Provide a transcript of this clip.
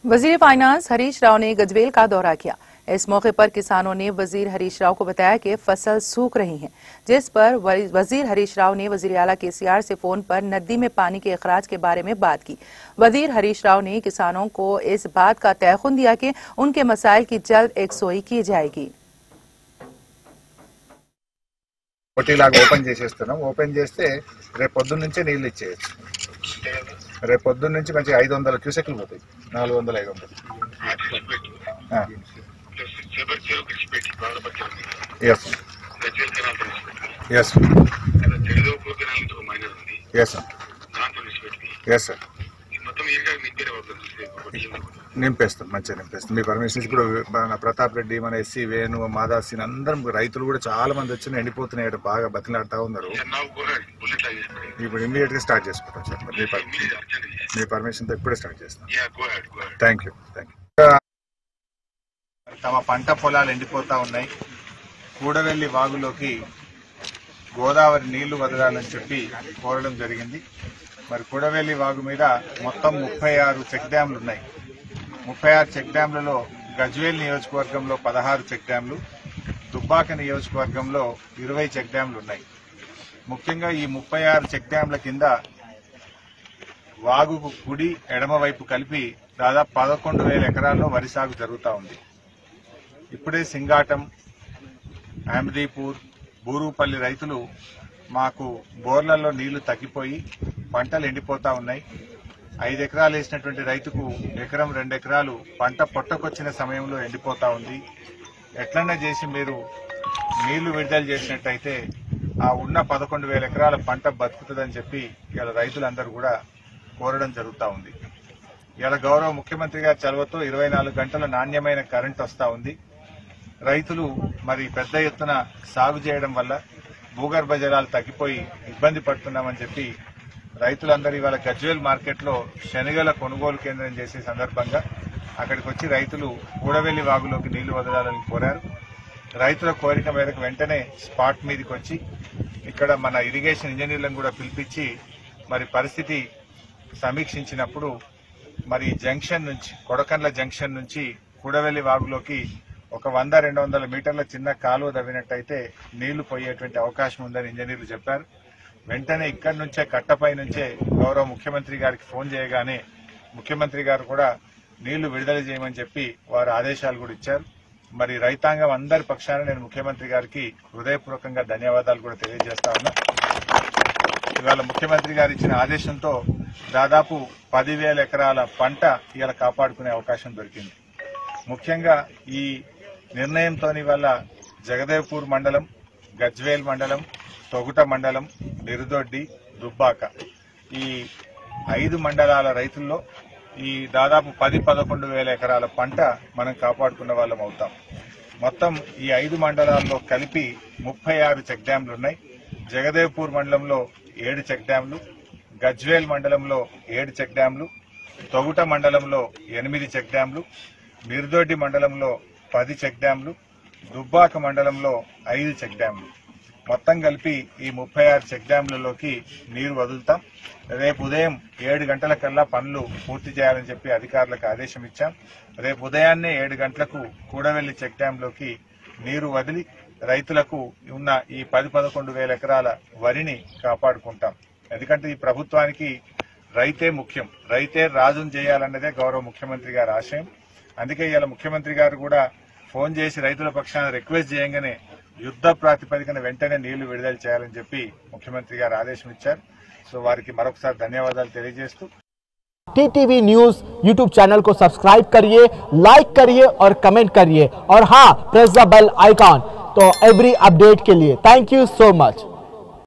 वजीर फाइनेंस हरीश राव ने गजवेल का दौरा किया। इस मौके पर किसानों ने वजीर हरीश राव को बताया कि फसल सूख रही है, जिस पर वजीर हरीश राव ने वजीर आला केसीआर से फोन पर नदी में पानी के अखराज के बारे में बात की। वजीर हरीश राव ने किसानों को इस बात का तयखुन दिया कि उनके मसाइल की जल्द एकसोई की जाएगी। ఓపెన్ చేసేస్తున్నాం। ఓపెన్ చేస్తే రేపు పొద్దున్న నుంచే నీళ్లు ఇచ్చేయచ్చు। రేపు పొద్దున్న నుంచి మంచి 500 క్యూసెక్లు పోతాయి, 400 500। yes yes yes sir yes sir నింపేస్తాం, మంచిగా నింపేస్తాం। మీ పర్మిషన్ ఇప్పుడు మన ప్రతాప్ రెడ్డి, మన ఎస్సీ వేణు, మాదాసిన్ అందరం రైతులు కూడా చాలా మంది వచ్చి ఎండిపోతున్నాయి, బాగా బతిలాడుతూ ఉన్నారు। ఇప్పుడు ఇమీడియట్ గా స్టార్ట్ చేసుకుంటాం సార్, మీ పర్మిషన్ తో ఇప్పుడే స్టార్ట్ చేస్తాం। Thank you thank you. తమ పంట పొలాలు ఎండిపోతా ఉన్నాయి, కూడవెల్లి వాగులోకి గోదావరి నీళ్లు వదలాలని చెప్పి కోరడం జరిగింది। మరి కూడవెల్లి వాగు మీద మొత్తం 36 చెక్ డ్యాంలు ఉన్నాయి। 36 చెక్ డ్యాంలలో గజ్వేల్ నియోజకవర్గంలో 16 చెక్ డ్యాంలు, దుబ్బాక నియోజకవర్గంలో 20 చెక్ డ్యాంలు ఉన్నాయి। ముఖ్యంగా ఈ 36 చెక్ డ్యాంల కింద వాగుకు కుడి ఎడమ వైపు కలిపి దాదాపు 11,000 ఎకరాల్లో వరి సాగు జరుగుతూ ఉంది। ఇప్పుడే సింగాటం, అహ్మదీపూర్, బూరుపల్లి రైతులు మాకు బోర్లలో నీళ్లు తగ్గిపోయి పంటలు ఎండిపోతా ఉన్నాయి, 5 ఎకరాలు వేసినటువంటి రైతుకు ఎకరం 2 ఎకరాలు పంట పొట్టకొచ్చిన సమయంలో ఎండిపోతా ఉంది। ఎట్లన్నా చేసి మీరు నీళ్లు విడుదల చేసినట్టయితే ఆ ఉన్న 11,000 ఎకరాల పంట బతుకుతుందని చెప్పి ఇలా రైతులందరూ కూడా కోరడం జరుగుతూ ఉంది। ఇలా గౌరవ ముఖ్యమంత్రి గారి చొరవతో 24 గంటల నాణ్యమైన కరెంట్ వస్తా ఉంది। రైతులు మరి పెద్ద ఎత్తున సాగు చేయడం వల్ల భూగర్భ జలాలు తగ్గిపోయి ఇబ్బంది పడుతున్నామని చెప్పి రైతులందరూ ఇవాళ గజ్వేల్ మార్కెట్లో శనగల కొనుగోలు కేంద్రం చేసే సందర్భంగా అక్కడికి వచ్చి రైతులు కూడవెల్లి వాగులోకి నీళ్లు వదలాలని కోరారు। రైతుల కోరిక మేరకు వెంటనే స్పాట్ మీదకి వచ్చి ఇక్కడ మన ఇరిగేషన్ ఇంజనీర్లను కూడా పిలిపించి మరి పరిస్థితి సమీక్షించినప్పుడు మరి జంక్షన్ నుంచి కొడకండ్ల జంక్షన్ నుంచి కూడవెల్లి వాగులోకి ఒక 100-200 మీటర్ల చిన్న కాలువ తవ్వినట్టయితే నీళ్లు పోయేటువంటి అవకాశం ఉందని ఇంజనీర్లు చెప్పారు। వెంటనే ఇక్కడి నుంచే కట్టపై నుంచే గౌరవ ముఖ్యమంత్రి గారికి ఫోన్ చేయగానే ముఖ్యమంత్రి గారు కూడా నీళ్లు విడుదల చేయమని చెప్పి వారు ఆదేశాలు కూడా ఇచ్చారు। మరి రైతాంగం అందరి పక్షాన నేను ముఖ్యమంత్రి గారికి హృదయపూర్వకంగా ధన్యవాదాలు కూడా తెలియజేస్తా ఉన్నా। ఇవాళ ముఖ్యమంత్రి గారు ఇచ్చిన ఆదేశంతో దాదాపు 10,000 ఎకరాల పంట ఇవాళ కాపాడుకునే అవకాశం దొరికింది। ముఖ్యంగా ఈ నిర్ణయంతో వల్ల జగదేవ్పూర్ మండలం, గజ్వేల్ మండలం, తొగుట మండలం, నిరుదొడ్డి, దుబ్బాక ఈ 5 మండలాల రైతుల్లో ఈ దాదాపు 10-11,000 ఎకరాల పంట మనం కాపాడుకున్న వాళ్ళం అవుతాం। మొత్తం ఈ 5 మండలాల్లో కలిపి 36 చెక్ డ్యాంలు ఉన్నాయి। జగదేవ్పూర్ మండలంలో 7 చెక్ డ్యాంలు, గజ్వేల్ మండలంలో 7 చెక్ డ్యాంలు, తొగుట మండలంలో 8 చెక్ డ్యాంలు, నిరుదొడ్డి మండలంలో 10 చెక్ డ్యాంలు, దుబ్బాక మండలంలో 5 చెక్ డ్యాంలు, మొత్తం కలిపి ఈ 36 చెక్ డ్యాంలలోకి నీరు వదులుతాం। రేపు ఉదయం 7 గంటలకల్లా పనులు పూర్తి చేయాలని చెప్పి అధికారులకు ఆదేశం ఇచ్చాం। రేపు ఉదయాన్నే 7 గంటలకు కూడవెల్లి చెక్ డ్యాంలోకి నీరు వదిలి రైతులకు ఉన్న ఈ 10-11,000 ఎకరాల వరిని కాపాడుకుంటాం। ఎందుకంటే ఈ ప్రభుత్వానికి రైతే ముఖ్యం, రైతే రాజును చేయాలన్నదే గౌరవ ముఖ్యమంత్రి గారి ఆశయం। అందుకే ఇలా ముఖ్యమంత్రి గారు కూడా ఫోన్ చేసి రైతుల పక్షాన రిక్వెస్ట్ చేయగానే యుద్ధ ప్రాతిపదికన వెంటనే నీళ్లు విడుదల చేయాలని చెప్పి ముఖ్యమంత్రి గారు ఆదేశం ఇచ్చారు। సో వారికి మరొకసారి ధన్యవాదాలు తెలియజేస్తూ टीटीवी न्यूज यूट्यूब चैनल को सब्सक्राइब करिए, लाइक करिए और कमेंट करिए और हाँ, प्रेस द बेल आइकॉन तो एवरी अपडेट के लिए। Thank you so much.